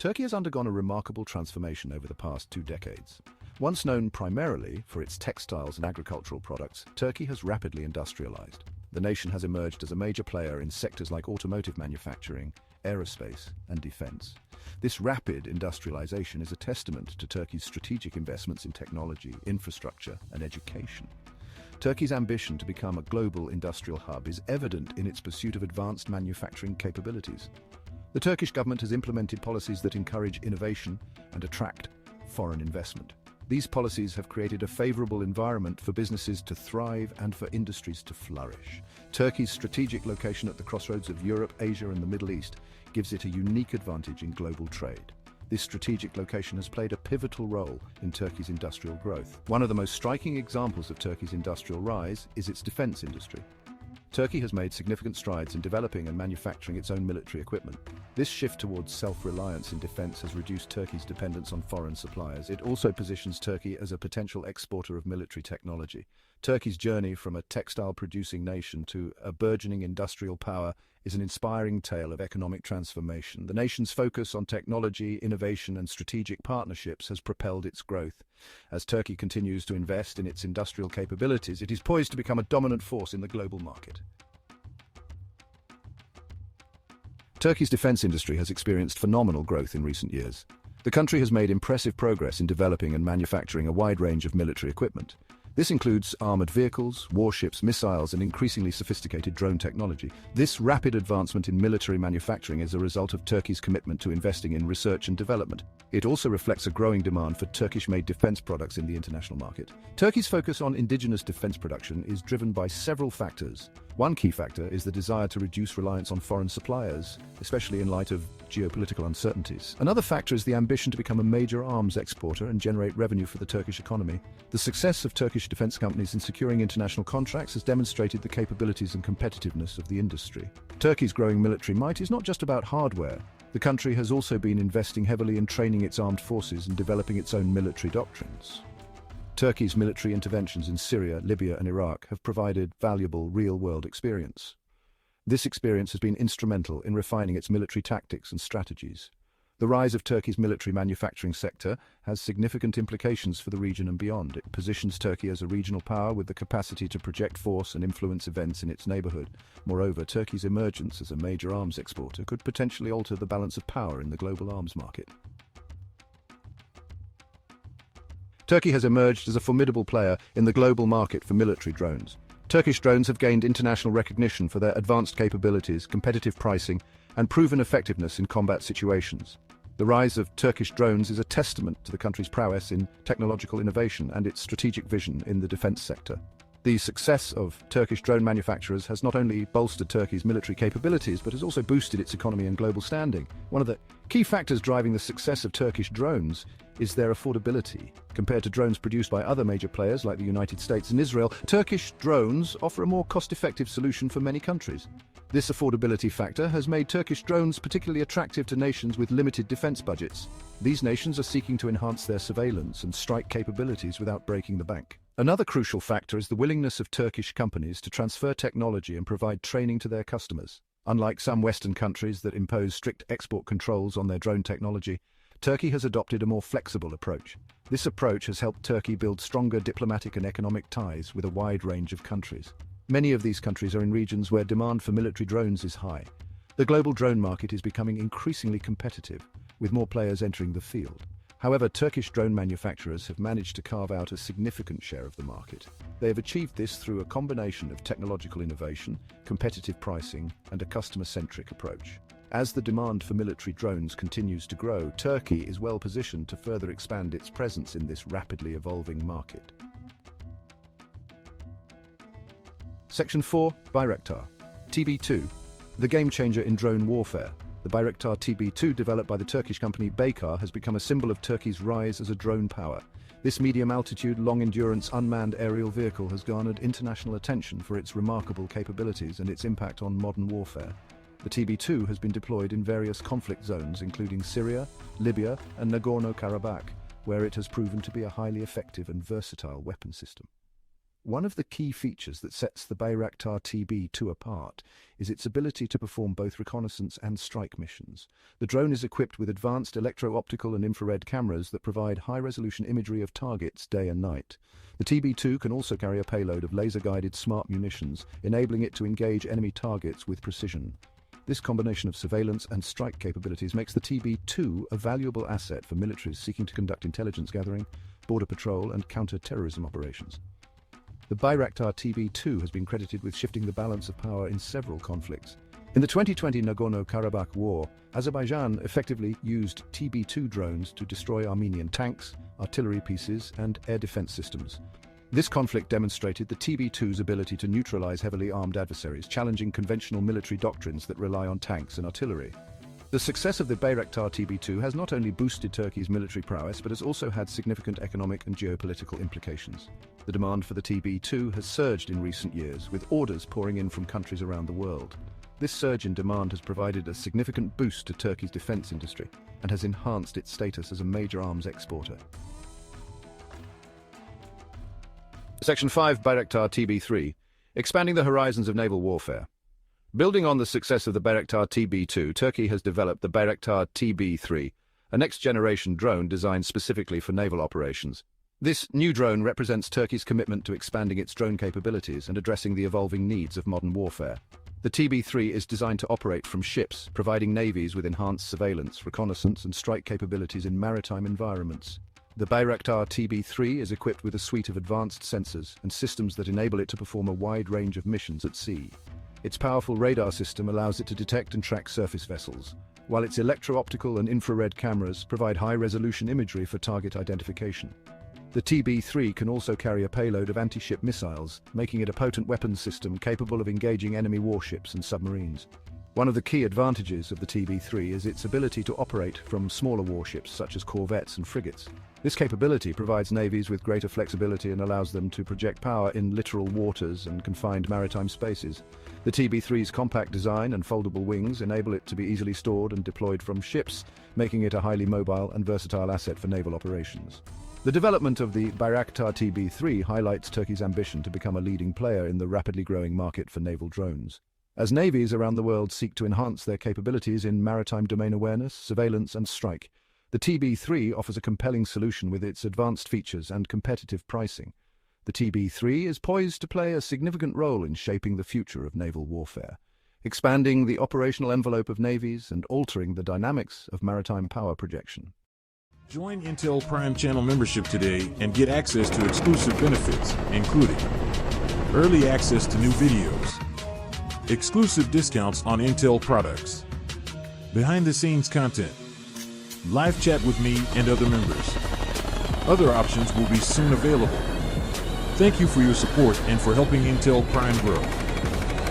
Turkey has undergone a remarkable transformation over the past 2 decades. Once known primarily for its textiles and agricultural products, Turkey has rapidly industrialized. The nation has emerged as a major player in sectors like automotive manufacturing, aerospace, and defense. This rapid industrialization is a testament to Turkey's strategic investments in technology, infrastructure, and education. Turkey's ambition to become a global industrial hub is evident in its pursuit of advanced manufacturing capabilities. The Turkish government has implemented policies that encourage innovation and attract foreign investment. These policies have created a favorable environment for businesses to thrive and for industries to flourish. Turkey's strategic location at the crossroads of Europe, Asia, and the Middle East gives it a unique advantage in global trade. This strategic location has played a pivotal role in Turkey's industrial growth. One of the most striking examples of Turkey's industrial rise is its defense industry. Turkey has made significant strides in developing and manufacturing its own military equipment. This shift towards self-reliance in defense has reduced Turkey's dependence on foreign suppliers. It also positions Turkey as a potential exporter of military technology. Turkey's journey from a textile-producing nation to a burgeoning industrial power is an inspiring tale of economic transformation. The nation's focus on technology, innovation, and strategic partnerships has propelled its growth. As Turkey continues to invest in its industrial capabilities, it is poised to become a dominant force in the global market. Turkey's defense industry has experienced phenomenal growth in recent years. The country has made impressive progress in developing and manufacturing a wide range of military equipment. This includes armored vehicles, warships, missiles, and increasingly sophisticated drone technology. This rapid advancement in military manufacturing is a result of Turkey's commitment to investing in research and development. It also reflects a growing demand for Turkish-made defense products in the international market. Turkey's focus on indigenous defense production is driven by several factors. One key factor is the desire to reduce reliance on foreign suppliers, especially in light of geopolitical uncertainties. Another factor is the ambition to become a major arms exporter and generate revenue for the Turkish economy. The success of Turkish defense companies in securing international contracts has demonstrated the capabilities and competitiveness of the industry. Turkey's growing military might is not just about hardware. The country has also been investing heavily in training its armed forces and developing its own military doctrines. Turkey's military interventions in Syria, Libya, and Iraq have provided valuable real-world experience. This experience has been instrumental in refining its military tactics and strategies. The rise of Turkey's military manufacturing sector has significant implications for the region and beyond. It positions Turkey as a regional power with the capacity to project force and influence events in its neighborhood. Moreover, Turkey's emergence as a major arms exporter could potentially alter the balance of power in the global arms market. Turkey has emerged as a formidable player in the global market for military drones. Turkish drones have gained international recognition for their advanced capabilities, competitive pricing, and proven effectiveness in combat situations. The rise of Turkish drones is a testament to the country's prowess in technological innovation and its strategic vision in the defense sector. The success of Turkish drone manufacturers has not only bolstered Turkey's military capabilities, but has also boosted its economy and global standing. One of the key factors driving the success of Turkish drones is their affordability. Compared to drones produced by other major players like the United States and Israel, Turkish drones offer a more cost-effective solution for many countries. This affordability factor has made Turkish drones particularly attractive to nations with limited defense budgets. These nations are seeking to enhance their surveillance and strike capabilities without breaking the bank. Another crucial factor is the willingness of Turkish companies to transfer technology and provide training to their customers. Unlike some Western countries that impose strict export controls on their drone technology, Turkey has adopted a more flexible approach. This approach has helped Turkey build stronger diplomatic and economic ties with a wide range of countries. Many of these countries are in regions where demand for military drones is high. The global drone market is becoming increasingly competitive, with more players entering the field. However, Turkish drone manufacturers have managed to carve out a significant share of the market. They have achieved this through a combination of technological innovation, competitive pricing, and a customer-centric approach. As the demand for military drones continues to grow, Turkey is well positioned to further expand its presence in this rapidly evolving market. Section 4. Bayraktar TB2, the game-changer in drone warfare. The Bayraktar TB2, developed by the Turkish company Baykar, has become a symbol of Turkey's rise as a drone power. This medium-altitude, long-endurance, unmanned aerial vehicle has garnered international attention for its remarkable capabilities and its impact on modern warfare. The TB2 has been deployed in various conflict zones, including Syria, Libya, and Nagorno-Karabakh, where it has proven to be a highly effective and versatile weapon system. One of the key features that sets the Bayraktar TB2 apart is its ability to perform both reconnaissance and strike missions. The drone is equipped with advanced electro-optical and infrared cameras that provide high-resolution imagery of targets day and night. The TB2 can also carry a payload of laser-guided smart munitions, enabling it to engage enemy targets with precision. This combination of surveillance and strike capabilities makes the TB2 a valuable asset for militaries seeking to conduct intelligence gathering, border patrol, and counter-terrorism operations. The Bayraktar TB2 has been credited with shifting the balance of power in several conflicts. In the 2020 Nagorno-Karabakh war, Azerbaijan effectively used TB2 drones to destroy Armenian tanks, artillery pieces, and air defense systems. This conflict demonstrated the TB2's ability to neutralize heavily armed adversaries, challenging conventional military doctrines that rely on tanks and artillery. The success of the Bayraktar TB2 has not only boosted Turkey's military prowess, but has also had significant economic and geopolitical implications. The demand for the TB2 has surged in recent years, with orders pouring in from countries around the world. This surge in demand has provided a significant boost to Turkey's defense industry and has enhanced its status as a major arms exporter. Section 5, Bayraktar TB3, expanding the horizons of naval warfare. Building on the success of the Bayraktar TB2, Turkey has developed the Bayraktar TB3, a next-generation drone designed specifically for naval operations. This new drone represents Turkey's commitment to expanding its drone capabilities and addressing the evolving needs of modern warfare. The TB3 is designed to operate from ships, providing navies with enhanced surveillance, reconnaissance, and strike capabilities in maritime environments. The Bayraktar TB3 is equipped with a suite of advanced sensors and systems that enable it to perform a wide range of missions at sea. Its powerful radar system allows it to detect and track surface vessels, while its electro-optical and infrared cameras provide high-resolution imagery for target identification. The TB3 can also carry a payload of anti-ship missiles, making it a potent weapons system capable of engaging enemy warships and submarines. One of the key advantages of the TB3 is its ability to operate from smaller warships such as corvettes and frigates. This capability provides navies with greater flexibility and allows them to project power in littoral waters and confined maritime spaces. The TB3's compact design and foldable wings enable it to be easily stored and deployed from ships, making it a highly mobile and versatile asset for naval operations. The development of the Bayraktar TB3 highlights Turkey's ambition to become a leading player in the rapidly growing market for naval drones. As navies around the world seek to enhance their capabilities in maritime domain awareness, surveillance, and strike, the TB3 offers a compelling solution with its advanced features and competitive pricing. The TB3 is poised to play a significant role in shaping the future of naval warfare, expanding the operational envelope of navies and altering the dynamics of maritime power projection. Join Intel Prime Channel membership today and get access to exclusive benefits, including early access to new videos, exclusive discounts on Intel products, behind-the-scenes content, live chat with me and other members. Other options will be soon available. Thank you for your support and for helping Intel Prime grow.